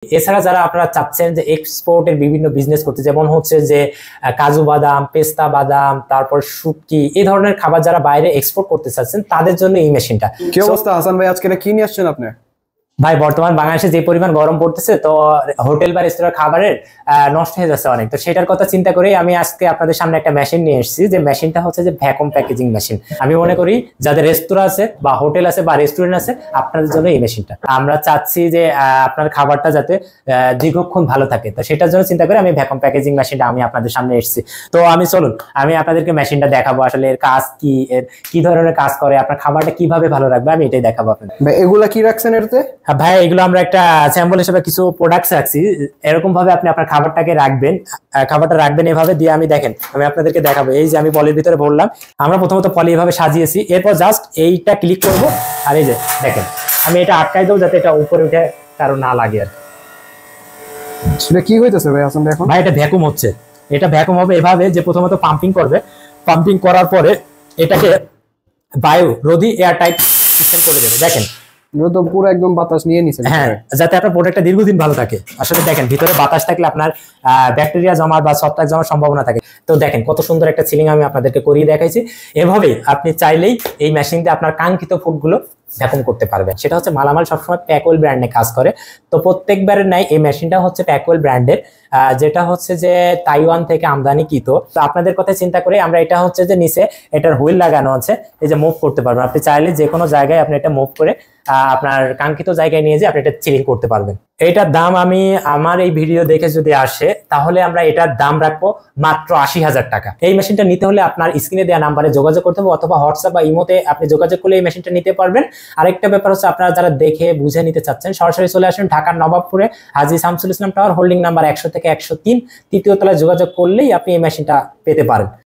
এছাড়া যারা আপনারা চাচ্ছেন যে এক্সপোর্টের বিভিন্ন বিজনেস করতে, যেমন হচ্ছে যে কাজু বাদাম, পেস্তা বাদাম, তারপর শুটকি, এই ধরনের খাবার যারা বাইরে এক্সপোর্ট করতে চাচ্ছেন তাদের জন্য এই মেশিনটা। কি অবস্থা হাসান ভাই, আজকে কি নিয়ে আসছেন আপনি? ভাই বর্তমান বাংলাদেশে যে পরিমাণ গরম পড়তেছে, তো হোটেল বা রেস্তোরাঁ খাবারের নষ্ট হয়ে যাচ্ছে অনেক, তো সেটার কথা চিন্তা করেই আমি আজকে আপনাদের সামনে একটা মেশিন নিয়ে এসেছি। যে মেশিনটা হচ্ছে যে ভ্যাকুয়াম প্যাকেজিং মেশিন। আমি মনে করি যাদের রেস্তোরাঁ আছে বা হোটেল আছে বা রেস্টুরেন্ট আছে, আপনাদের জন্য এই মেশিনটা। আমরা চাচ্ছি যে আপনার খাবারটা যাতে দীর্ঘক্ষণ ভালো থাকে, তো সেটার জন্য চিন্তা করে আমি ভ্যাকুয়াম প্যাকেজিং মেশিনটা আমি আপনাদের সামনে এসেছি। তো চলুন আমি আপনাদেরকে মেশিনটা দেখাবো, আসলে এর কাজ কি, এর কি ধরনের কাজ করে, আপনার খাবারটা কিভাবে ভালো রাখবে, আমি এটাই দেখাবো আপনাদের। এগুলা কি রাখছেন এরতে? ভাই এগুলো আমরা একটা স্যাম্পল হিসেবে কিছু প্রোডাক্টস রাখছি। এরকম ভাবে আপনি আপনার খাবারটাকে রাখবেন, খাবারটা রাখবেন এভাবে দিয়ে। আমি দেখেন আমি আপনাদেরকে দেখাবো। এই যে আমি পলির ভিতরে ভরলাম, আমরা প্রথমত পলি এভাবে সাজিয়েছি, এরপর জাস্ট এইটা ক্লিক করব, আর এই যে দেখেন আমি এটা আটকাই দেবো যাতে এটা উপরে উঠে কারো না লাগে আর। সেটা কি হইতেছে ভাই হাসান ভাই এখন? ভাই এটা ভ্যাকুয়াম হচ্ছে। এটা ভ্যাকুয়াম হবে এভাবে যে প্রথমত পাম্পিং করবে, পাম্পিং করার পরে এটাকে বায়ু রোধী এয়ার টাইট সিস্টেম করে দেবে। দেখেন তো পুরো একদম বাতাস নিয়ে নিছেন। হ্যাঁ, যাতে আপনার প্রোডাক্টটা দীর্ঘদিন ভালো থাকে। আসলে দেখেন ভিতরে বাতাস থাকলে আপনার ব্যাকটেরিয়া জমার বা ছত্রাক জমার সম্ভাবনা থাকে। তো দেখেন কত সুন্দর একটা সিলিং আমি আপনাদেরকে করিয়ে দেখাইছি। এভাবেই আপনি চাইলেই এই মেশিন দিয়ে আপনার কাঙ্ক্ষিত ফুডগুলো ভ্যাকুয়াম করতে পারবেন। সেটা হচ্ছে মালামাল সবসময় প্যাকওয়েল ব্র্যান্ডে কাজ করে। তো প্রত্যেকবারের নাই এই মেশিনটা হচ্ছে প্যাকওয়েল ব্র্যান্ডের, যেটা হচ্ছে যে তাইওয়ান থেকে আমদানিকৃত। তো আপনাদের কথা চিন্তা করে আমরা এটা হচ্ছে যে নিচে এটার হুইল লাগানো আছে, এই যে মুভ করতে পারবেন। আপনি চাইলে যে কোনো জায়গায় আপনি এটা মুভ করে আপনার কাঙ্ক্ষিত জায়গায় নিয়ে যেয়ে আপনি এটা চিলিং করতে পারবেন। এটার দাম আমি আমার এই ভিডিও দেখে যদি আসে তাহলে আমরা এটার দাম রাখবো মাত্র 80,000 টাকা। এই মেশিনটা নিতে হলে আপনার স্ক্রিনে দেওয়া নাম্বারে যোগাযোগ করতে হবে, অথবা হোয়াটসঅ্যাপ বা ইমোতে আপনি যোগাযোগ করলে এই মেশিনটা নিতে পারবেন। আরেকটা ব্যাপার হচ্ছে আপনারা যারা দেখে বুঝে নিতে চাচ্ছেন সরাসরি চলে আসুন ঢাকার নবাবপুরে হাজী Shamsul Islam tower, holding number 100 থেকে 103, তৃতীয় তলায় যোগাযোগ করলেই আপনি এই মেশিনটা পেতে পারেন।